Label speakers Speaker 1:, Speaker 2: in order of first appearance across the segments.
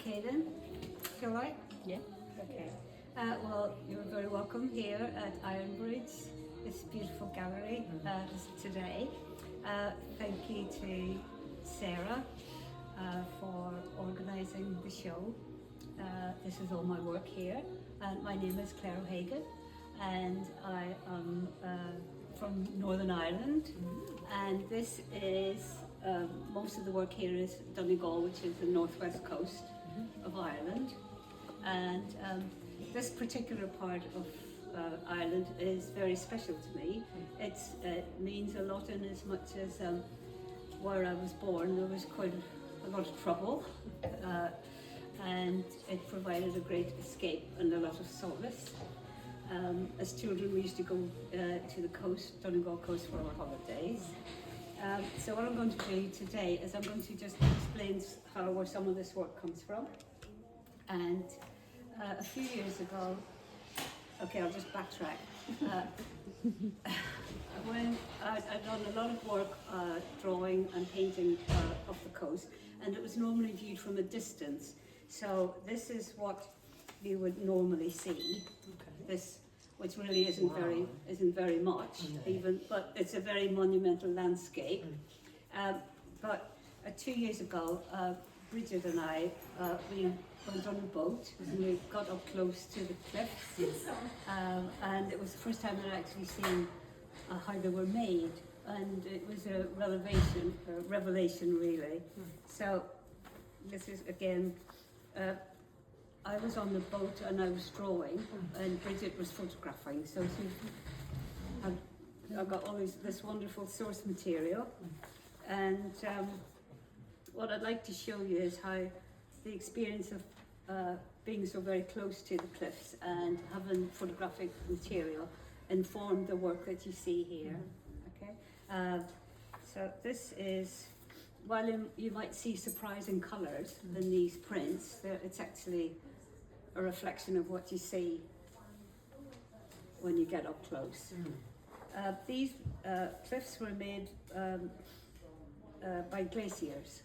Speaker 1: Caden, shall I?
Speaker 2: Yeah.
Speaker 1: Okay. Well, you're very welcome here at Ironbridge, this beautiful gallery today. Thank you to Sarah for organising the show. This is all my work here. My name is Clare O Hagan, and I am from Northern Ireland. And this is, most of the work here is Donegal, which is the northwest coast of Ireland. And this particular part of Ireland is very special to me. It means a lot in as much as where I was born there was quite a lot of trouble, and it provided a great escape and a lot of solace. As children we used to go to the coast, Donegal coast, for our holidays. So what I'm going to do today is I'm going to just explain where some of this work comes from. And a few years ago, okay, I'll just backtrack. When I'd done a lot of work drawing and painting of the coast, and it was normally viewed from a distance. So this is what you would normally see. Okay. This, which really isn't very much, even, but it's a very monumental landscape. But 2 years ago, Bridget and I, we went on a boat and we got up close to the cliffs, and it was the first time I'd actually seen how they were made, and it was a revelation really. So this is again, I was on the boat and I was drawing, and Bridget was photographing. So I got all this wonderful source material, and what I'd like to show you is how the experience of being so very close to the cliffs and having photographic material informed the work that you see here. Okay, so this is, while you might see surprising colours in these prints, it's actually a reflection of what you see when you get up close. These cliffs were made by glaciers.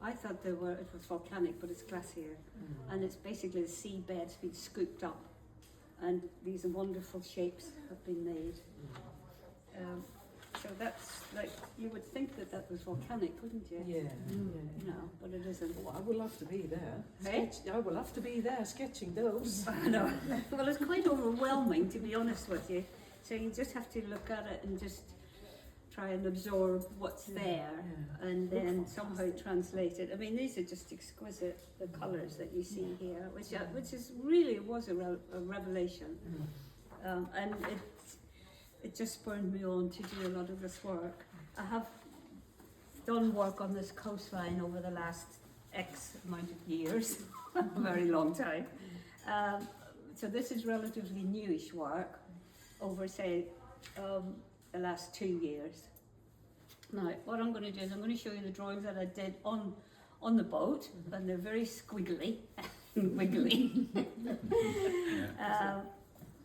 Speaker 1: I thought it was volcanic, but it's glacier, and it's basically the seabed's been scooped up, and these wonderful shapes have been made. So that's like, you would think that was volcanic, wouldn't you?
Speaker 2: Yeah.
Speaker 1: No, but it isn't.
Speaker 2: Well, I will have to be there.
Speaker 1: Hey?
Speaker 2: I will have to be there sketching those.
Speaker 1: I know. Well, it's quite overwhelming, to be honest with you. So you just have to look at it and just try and absorb what's there, and then somehow translate it. I mean, these are just exquisite, the colours that you see here, which is really was a revelation, and it just spurred me on to do a lot of this work. I have done work on this coastline over the last X amount of years, a very long time. So this is relatively newish work over, say, the last 2 years. Now, what I'm going to do is I'm going to show you the drawings that I did on the boat, and they're very squiggly and wiggly.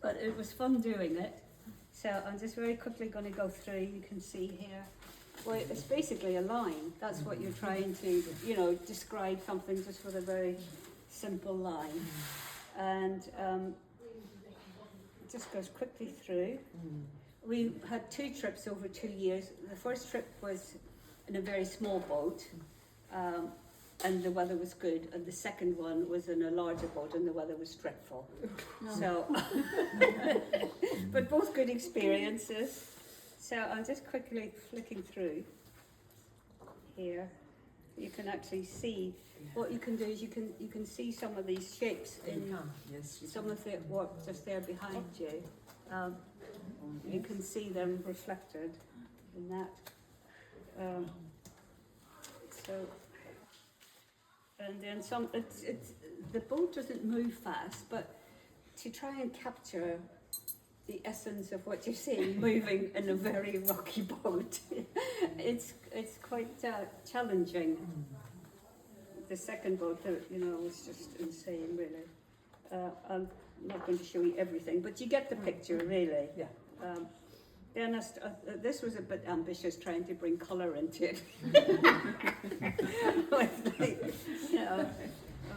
Speaker 1: But it was fun doing it. So I'm just very quickly going to go through. You can see here, well, it's basically a line. That's what you're trying to, describe something just with a very simple line. And it just goes quickly through. We had 2 trips over 2 years. The first trip was in a very small boat, and the weather was good. And the second one was in a larger boat, and the weather was dreadful. So, but both good experiences. So I'm just quickly flicking through here. You can actually see, what you can do is you can see some of these shapes in some of the work just there behind you. You can see them reflected in that. So, and then some. The boat doesn't move fast, but to try and capture the essence of what you're seeing moving in a very rocky boat, it's quite challenging. The second boat, was just insane, really. I'm not going to show you everything, but you get the picture, really.
Speaker 2: Yeah.
Speaker 1: Then this was a bit ambitious, trying to bring colour into it.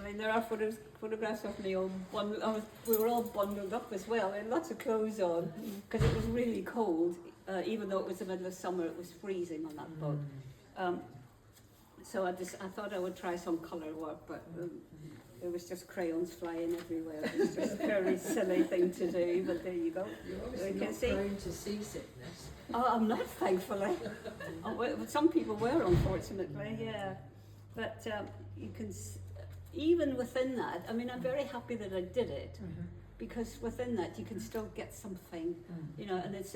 Speaker 1: I mean, there are photographs of me all we were all bundled up as well, and lots of clothes on, because it was really cold. Even though it was the middle of summer, it was freezing on that boat. So I thought I would try some colour work, but there was just crayons flying everywhere. It was just a very silly thing to do, but there you go.
Speaker 3: You're obviously not prone to seasickness.
Speaker 1: Oh, I'm not, thankfully. Some people were, unfortunately, yeah. But you can, even within that, I mean, I'm very happy that I did it, because within that you can still get something, you know, and it's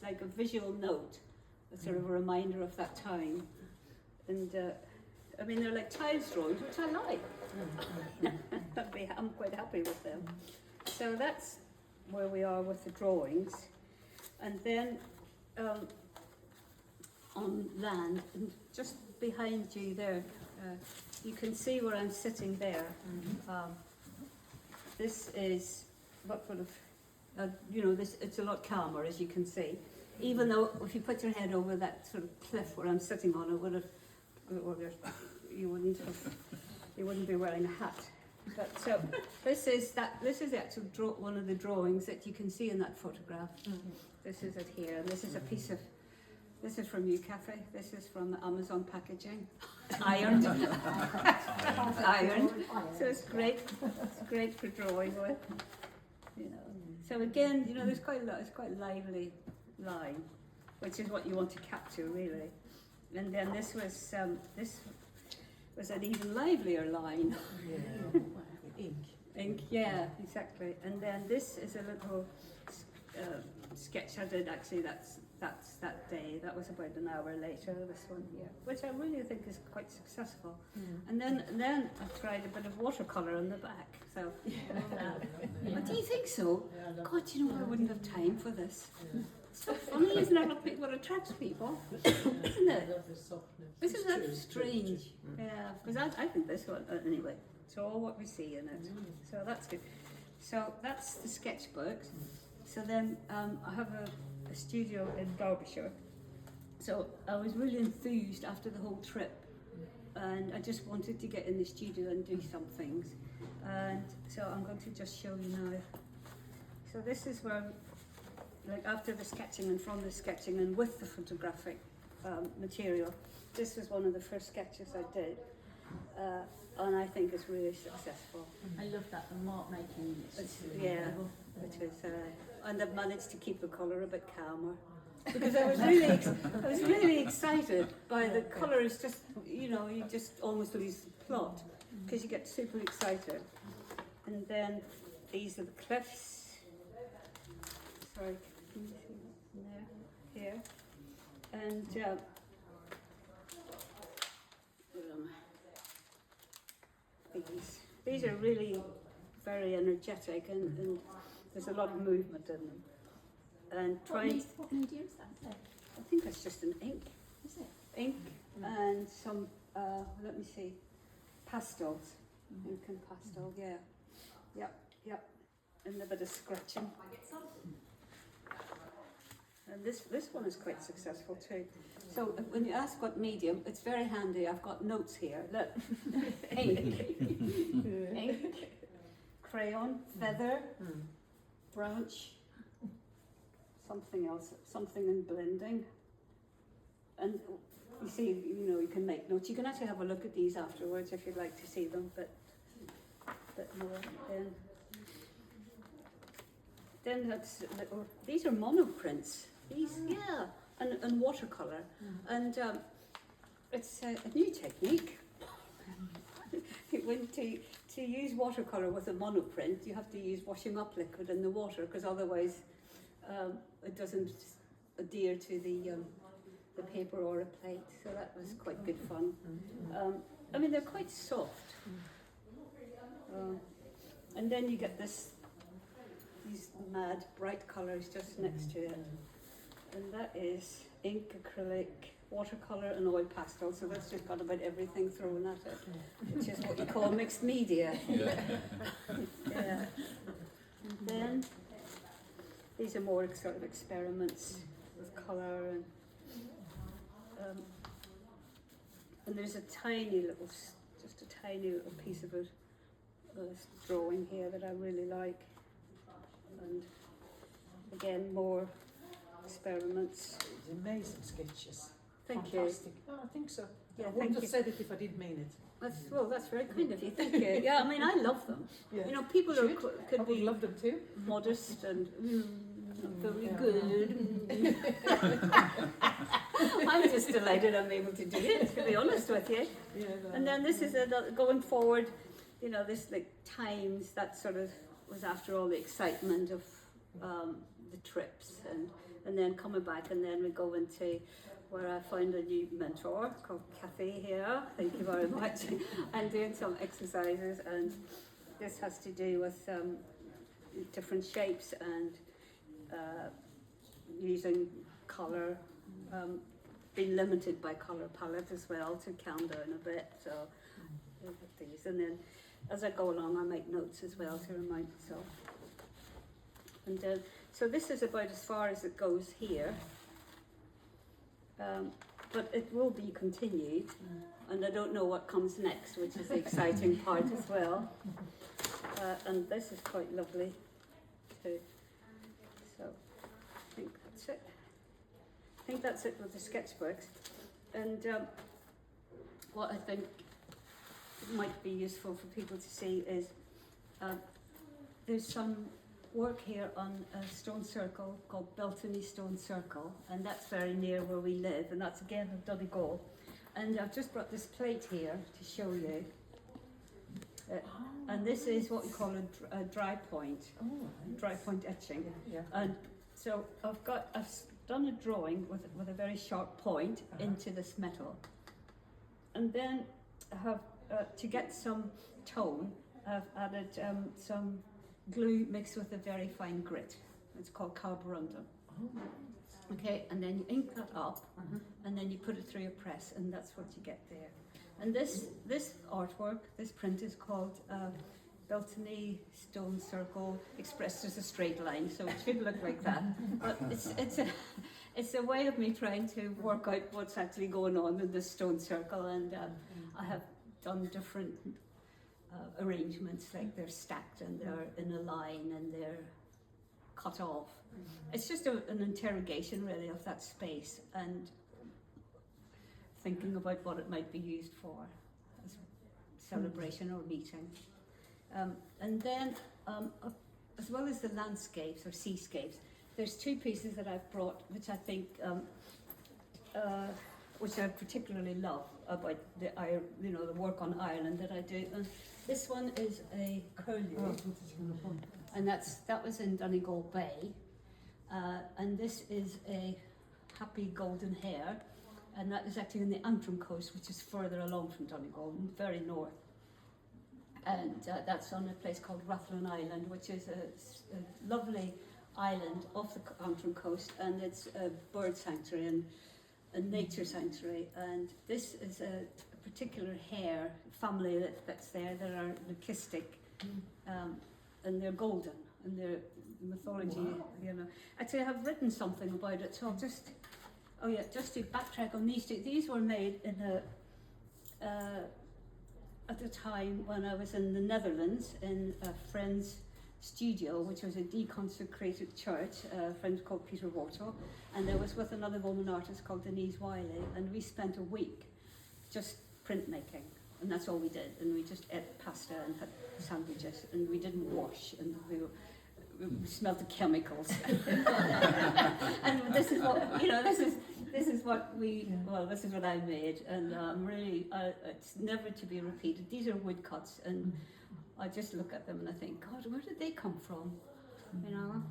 Speaker 1: like a visual note, a sort of a reminder of that time. And I mean, they're like tiles drawings, which I like. I'm quite happy with them. So that's where we are with the drawings. And then on land, and just behind you there, you can see where I'm sitting there. This is what sort of, you know, it's a lot calmer, as you can see. Even though if you put your head over that sort of cliff where I'm sitting on, it would have, you wouldn't be wearing a hat. But so this is the actual one of the drawings that you can see in that photograph. This is it here, and this is a piece of. This is from you, Cafe. This is from Amazon packaging, ironed. Ironed. So it's great. It's great for drawing with. You know. So again, you know, there's quite a lot. It's quite a lively line, which is what you want to capture, really. And then this was an even livelier line.
Speaker 2: Yeah. Ink.
Speaker 1: Ink, yeah, exactly. And then this is a little sketch I did. Actually, that's that day. That was about an hour later. This one here, which I really think is quite successful. And then I tried a bit of watercolor on the back. So, but do you think so? God, you know, I wouldn't have time for this. It's so funny, isn't it? What attracts people, isn't it?
Speaker 3: I love the softness.
Speaker 1: Isn't that strange? Yeah, because I think this one, anyway, it's all what we see in it. So that's good. So that's the sketchbooks. So then I have a studio in Derbyshire. So I was really enthused after the whole trip. And I just wanted to get in the studio and do some things. And so I'm going to just show you now. So this is where, like after the sketching and from the sketching and with the photographic material, this was one of the first sketches I did, and I think it's really successful.
Speaker 4: I love that, the mark making.
Speaker 1: Yeah, it is, and I've managed to keep the colour a bit calmer, because I was really excited by the colour. Is just, you know, you just almost lose the plot because you get super excited. And then these are the cliffs. Sorry. Here, and these are really very energetic, and there's a lot of movement in them. And trying,
Speaker 4: what medium is that?
Speaker 1: I think that's just an ink.
Speaker 4: Is it?
Speaker 1: Ink and some. Let me see, pastels. Ink and pastel. Yeah. Yep. And a bit of scratching. And this one is quite successful too. So when you ask what medium, it's very handy. I've got notes here. Look, ink, crayon, feather, branch, something else, something in blending. And you see, you know, you can make notes. You can actually have a look at these afterwards if you'd like to see them, but more. Then that's little. These are monoprints. These, yeah, and watercolor, and it's a new technique. When to use watercolor with a monoprint, you have to use washing up liquid in the water, because otherwise it doesn't adhere to the paper or a plate. So that was quite good fun. I mean, they're quite soft, and then you get these mad bright colours just next to it. And that is ink, acrylic, watercolour and oil pastel, so that's just got about everything thrown at it, which is what you call mixed media. Yeah. And then these are more sort of experiments with colour, and there's a tiny little just a tiny little piece of it, this drawing here that I really like. And again, more experiments.
Speaker 3: It's amazing sketches.
Speaker 1: Thank
Speaker 3: Fantastic. Oh, I think so.
Speaker 1: Yeah,
Speaker 3: I
Speaker 1: thank
Speaker 3: wouldn't have
Speaker 1: you.
Speaker 3: said it if I didn't mean it.
Speaker 1: That's very kind of you. Thank you. Yeah, I mean, I love them.
Speaker 3: Yeah.
Speaker 1: You know, people are,
Speaker 3: Should. I
Speaker 1: could
Speaker 3: would
Speaker 1: be
Speaker 3: love them too.
Speaker 1: modest and very
Speaker 3: yeah.
Speaker 1: good. I'm just delighted I'm able to do it, to be honest with you.
Speaker 3: Yeah,
Speaker 1: And then this is going forward, you know, this like times that sort of was after all the excitement of the trips and then coming back, and then we go into where I found a new mentor called Kathy here. Thank you very much. And doing some exercises, and this has to do with different shapes and using colour, being limited by colour palette as well to calm down a bit. So I'll put these, and then as I go along I make notes as well to remind myself. And so this is about as far as it goes here, but it will be continued, and I don't know what comes next, which is the exciting part as well. And this is quite lovely too. So I think that's it. I think that's it with the sketchbooks. And what I think might be useful for people to see is there's some work here on a stone circle called Beltony Stone Circle, and that's very near where we live, and that's again of Donegal. And I've just brought this plate here to show you. And this is what we call a dry point, dry point etching.
Speaker 3: Yeah.
Speaker 1: And so I've done a drawing with a very sharp point into this metal, and then I have to get some tone, I've added some glue mixed with a very fine grit. It's called carborundum. Okay, and then you ink that up, and then you put it through a press, and that's what you get there. And this artwork, this print is called Beltony Stone Circle expressed as a straight line, so it should look like that. But it's a way of me trying to work out what's actually going on in this stone circle, and I have done different arrangements, like they're stacked and they're in a line and they're cut off. It's just an interrogation really of that space and thinking about what it might be used for as celebration or meeting. And then as well as the landscapes or seascapes, there's two pieces that I've brought which I think which I particularly love about the work on Ireland that I do. And this one is a curlew, and that was in Donegal Bay, and this is a happy golden hare, and that is actually in the Antrim coast, which is further along from Donegal, very north. And that's on a place called Rathlin Island, which is a lovely island off the Antrim coast, and it's a bird sanctuary and a nature sanctuary. And this is a particular hare family that's there that are leucistic, and they're golden, and they're mythology. Wow. You know, actually, I have written something about it, so I'll just to backtrack on these two. These were made in at a time when I was in the Netherlands in a friend's studio, which was a deconsecrated church, a friend called Peter Wortel, and I was with another woman artist called Denise Wiley, and we spent a week just printmaking, and that's all we did, and we just ate pasta and had sandwiches, and we didn't wash, and we smelled the chemicals. And this is what, you know, this is what this is what I made, and really, it's never to be repeated. These are woodcuts, and I just look at them and I think, God, where did they come from? You know.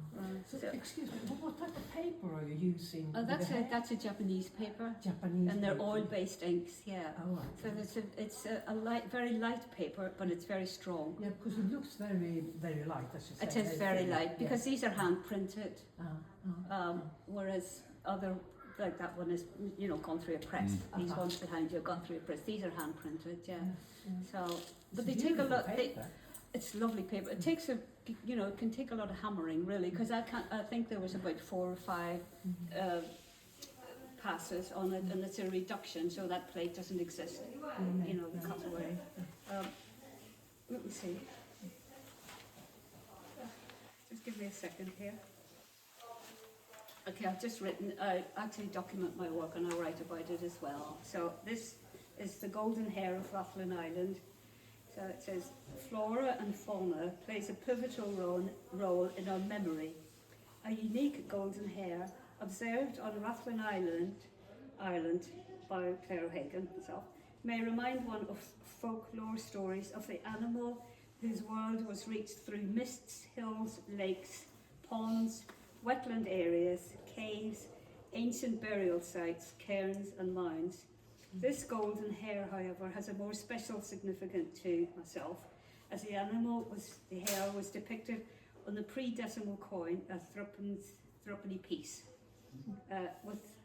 Speaker 2: Excuse me, what type of paper are you using?
Speaker 1: That's a Japanese paper.
Speaker 2: Japanese.
Speaker 1: And they're
Speaker 2: paper.
Speaker 1: oil-based inks, yeah.
Speaker 2: Oh, right.
Speaker 1: So it's a light, very light paper, but it's very strong.
Speaker 2: Yeah, because it looks very, very light, as you say.
Speaker 1: It is very light because these are hand printed,
Speaker 2: Ah.
Speaker 1: whereas other, like that one is, you know, gone through a press. These ones behind you have gone through a press. These are hand printed, yeah. So, but they take a lot. It's lovely paper. It takes it can take a lot of hammering, really, because I think there was about 4 or 5 passes on it, and it's a reduction, so that plate doesn't exist. You know, cut away. Let me see. Just give me a second here. Okay, I've just written, I actually document my work and I write about it as well. So this is the golden hair of Rathlin Island. So it says, flora and fauna plays a pivotal role in our memory. A unique golden hair observed on Rathlin Island by Clare O Hagan herself, may remind one of folklore stories of the animal whose world was reached through mists, hills, lakes, ponds, wetland areas, caves, ancient burial sites, cairns and mounds. This golden hair, however, has a more special significance to myself, as the hair was depicted on the pre-decimal coin, a threepenny piece.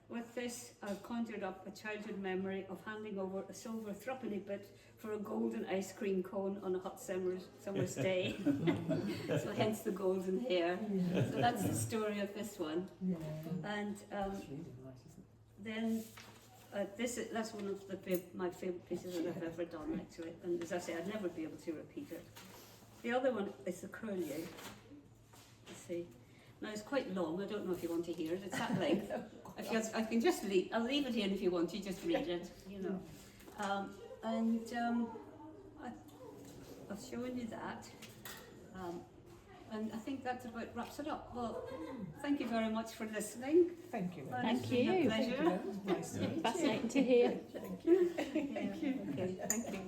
Speaker 1: With this, I've conjured up a childhood memory of handing over a silver threepenny bit for a golden ice cream cone on a hot summer's day. So hence the golden hair. So that's the story of this one. And then that's one of my favourite pieces that I've ever done, actually. And as I say, I'd never be able to repeat it. The other one is the curlew. Let's see. Now it's quite long. I don't know if you want to hear it. It's that length. I can just leave. I'll leave it in if you want to. Just read it. You know. I've shown you that. And I think that about wraps it up. Well, thank you very much for listening.
Speaker 3: Thank you.
Speaker 4: Thank
Speaker 1: It's been a
Speaker 4: you.
Speaker 1: pleasure.
Speaker 3: Nice to meet you.
Speaker 4: Fascinating to hear.
Speaker 3: Thank you.
Speaker 1: Thank you. Okay, thank you.